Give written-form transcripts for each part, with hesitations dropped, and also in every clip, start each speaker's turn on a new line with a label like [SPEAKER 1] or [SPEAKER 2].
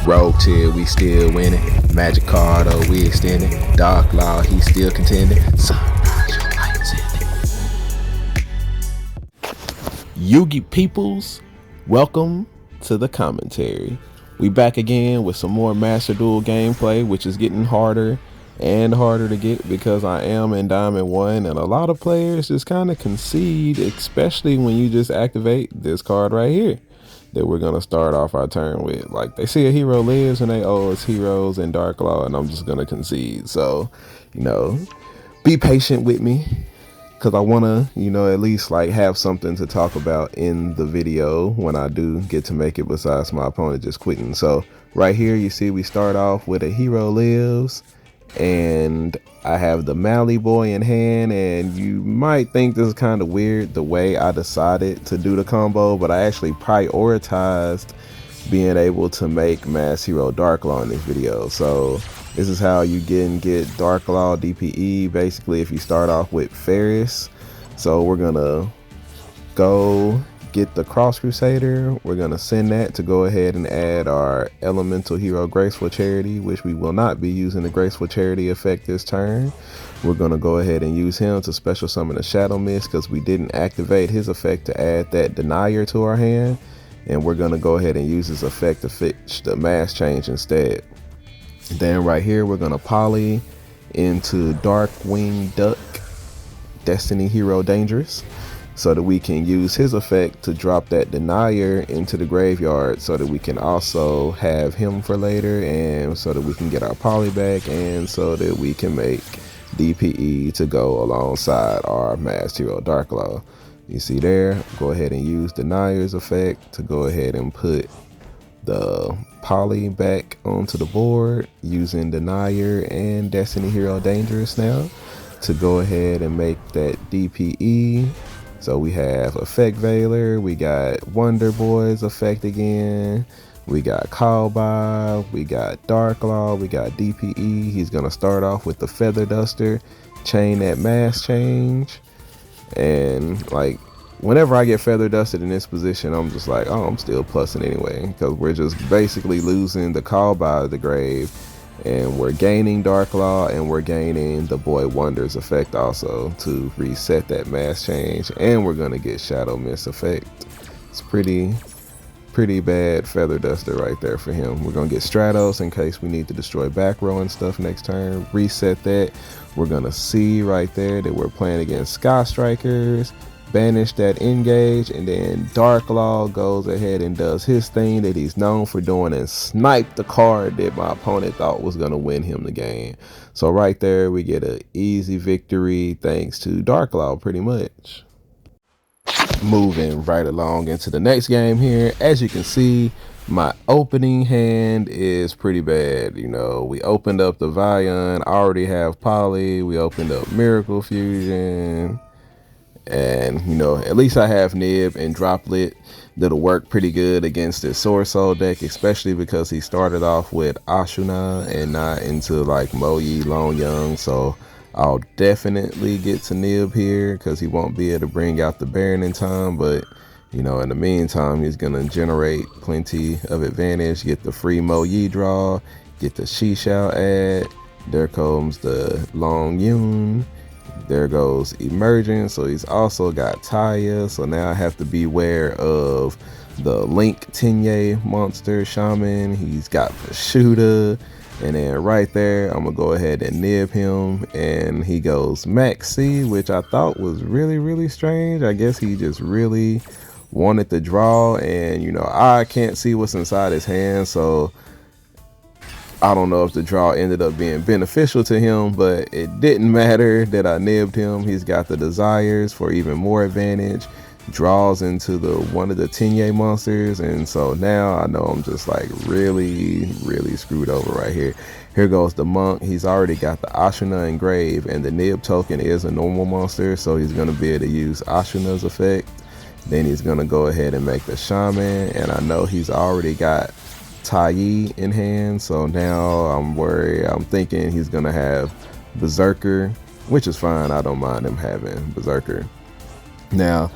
[SPEAKER 1] Rogue tier, we still winning. Magic card, oh, we extending. Dark Law, he still contending. Sunrise, your lights in it. Yugi peoples, welcome to the commentary. We back again with some more Master Duel gameplay, which is getting harder and harder to get because I am in Diamond 1, and a lot of players just kind of concede, especially when you just activate this card right here that we're going to start off our turn with. Like, they see a hero lives and they owe us heroes in Dark Law, and I'm just going to concede. So, be patient with me because I want to, at least like have something to talk about in the video when I do get to make it, besides my opponent just quitting. So right here, you see we start off with a hero lives, and I have the Mally Boy in hand, and you might think this is kind of weird the way I decided to do the combo, but I actually prioritized being able to make Mass Hero Dark Law in this video. So this is how you get Dark Law DPE, basically, if you start off with Faris. So we're gonna go get the Cross Crusader. We're gonna send that to go ahead and add our elemental hero Graceful Charity, which we will not be using the Graceful Charity effect this turn. We're gonna go ahead and use him to special summon a Shadow Mist because we didn't activate his effect to add that denier to our hand, and we're gonna go ahead and use his effect to fix the mass change instead. Then right here we're gonna poly into Darkwing Duck Destiny Hero Dangerous, so that we can use his effect to drop that denier into the graveyard, so that we can also have him for later, and so that we can get our poly back, and so that we can make DPE to go alongside our Masked Hero Dark Law. You see there, go ahead and use denier's effect to go ahead and put the poly back onto the board using denier and Destiny Hero Dangerous now to go ahead and make that DPE. So we have Effect Veiler, we got Wonder Boy's effect again, we got Call By, we got Dark Law, we got DPE. He's gonna start off with the Feather Duster, chain that mass change, and like whenever I get Feather Dusted in this position, I'm just like, oh, I'm still plussing anyway, because we're just basically losing the Call By the grave, and we're gaining Dark Law, and we're gaining the Boy Wonders effect also to reset that mass change, and we're gonna get Shadow Mist effect. It's pretty bad Feather Duster right there for him. We're gonna get Stratos in case we need to destroy back row and stuff next turn. Reset that. We're gonna see right there that we're playing against Sky Strikers. Banish that engage, and then Dark Law goes ahead and does his thing that he's known for doing and snipe the card that my opponent thought was going to win him the game. So right there we get an easy victory thanks to Dark Law pretty much. Moving right along into the next game here, as you can see, my opening hand is pretty bad. We opened up the Vion, I already have Poly, we opened up Miracle Fusion, and at least I have Nib and Droplet that'll work pretty good against this Swordsoul deck, especially because he started off with Ashuna and not into like Moyi Long Young. So I'll definitely get to Nib here because he won't be able to bring out the Baron in time, but in the meantime he's gonna generate plenty of advantage, get the free Moyi draw, get the Shishao add, there comes the Long Yun, there goes Emergence, so he's also got Taya, so now I have to beware of the Link Tenye monster Shaman. He's got the Shooter, and then right there I'm gonna go ahead and nib him, and he goes Maxi, which I thought was really strange. I guess he just really wanted to draw, and I can't see what's inside his hand, so I don't know if the draw ended up being beneficial to him, but it didn't matter that I nibbed him. He's got the desires for even more advantage, draws into one of the Tenye monsters, and so now I know I'm just like really screwed over right here. Here goes the Monk. He's already got the Ashuna engraved, and the nib token is a normal monster, so he's going to be able to use Ashuna's effect. Then he's going to go ahead and make the Shaman, and I know he's already got Tai in hand, so now I'm worried. I'm thinking he's gonna have Berserker, which is fine. I don't mind him having Berserker. Now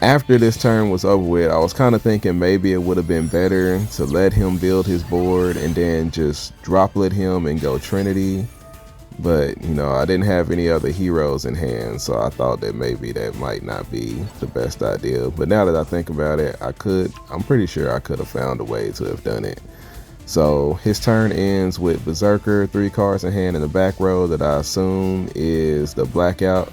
[SPEAKER 1] After this turn was over with, I was kind of thinking maybe it would have been better to let him build his board and then just droplet him and go Trinity. But, you know, I didn't have any other heroes in hand, so I thought that maybe that might not be the best idea. But now that I think about it, I'm pretty sure I could have found a way to have done it. So his turn ends with Berserker, 3 cards in hand in the back row that I assume is the Blackout.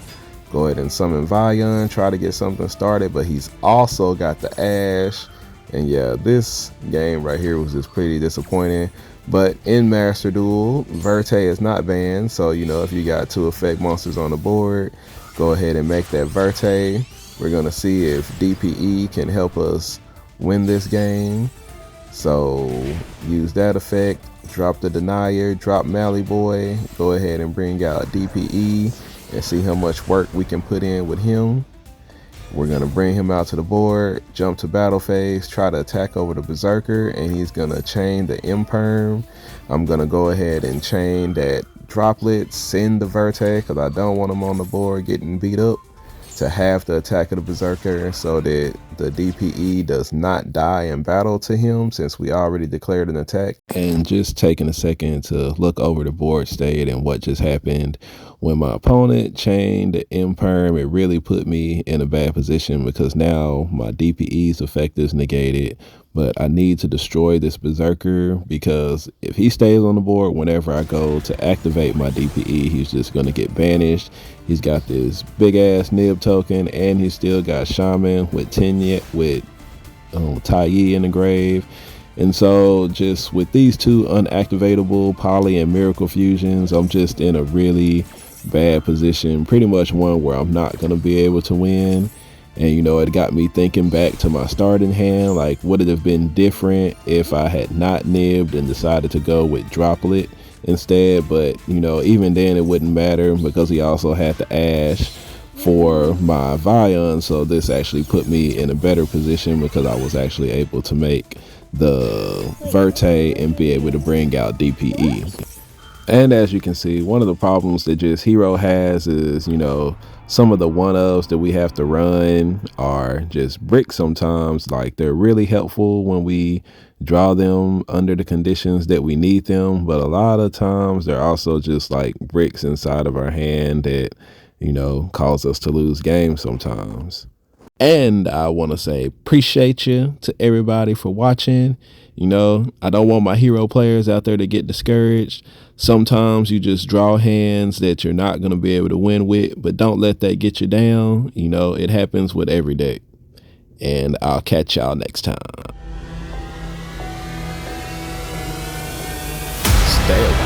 [SPEAKER 1] Go ahead and summon Vion, try to get something started, but he's also got the Ash. And yeah, this game right here was just pretty disappointing. But in Master Duel, Verte is not banned, so you know, if you got 2 effect monsters on the board, go ahead and make that Verte. We're gonna see if DPE can help us win this game. So use that effect, drop the Denier, drop Mally Boy, go ahead and bring out DPE and see how much work we can put in with him. We're gonna bring him out to the board, jump to battle phase, try to attack over the Berserker, and he's gonna chain the Imperm. I'm gonna go ahead and chain that Droplet, send the Verte, because I don't want him on the board getting beat up, to have the attack of the Berserker so that the DPE does not die in battle to him, since we already declared an attack. And just taking a second to look over the board state and what just happened. When my opponent chained the Imperm, it really put me in a bad position because now my DPE's effect is negated, but I need to destroy this Berserker because if he stays on the board, whenever I go to activate my DPE, he's just going to get banished. He's got this big ass nib token, and he's still got Shaman with Tai Yi in the grave. And so just with these 2 unactivatable Poly and Miracle Fusions, I'm just in a really bad position, pretty much one where I'm not going to be able to win. And you know, it got me thinking back to my starting hand, like would it have been different if I had not nibbed and decided to go with Droplet instead? But you know, even then it wouldn't matter because he also had the Ash for my Vion, so this actually put me in a better position because I was actually able to make the Verte and be able to bring out DPE. And as you can see, one of the problems that just Hero has is, you know, some of the one-ofs that we have to run are just bricks sometimes. Like they're really helpful when we draw them under the conditions that we need them, but a lot of times they're also just like bricks inside of our hand that, you know, cause us to lose games sometimes. And I want to say appreciate you to everybody for watching. You know, I don't want my hero players out there to get discouraged. Sometimes you just draw hands that you're not going to be able to win with, but don't let that get you down. You know, it happens with every deck. And I'll catch y'all next time. Stay away.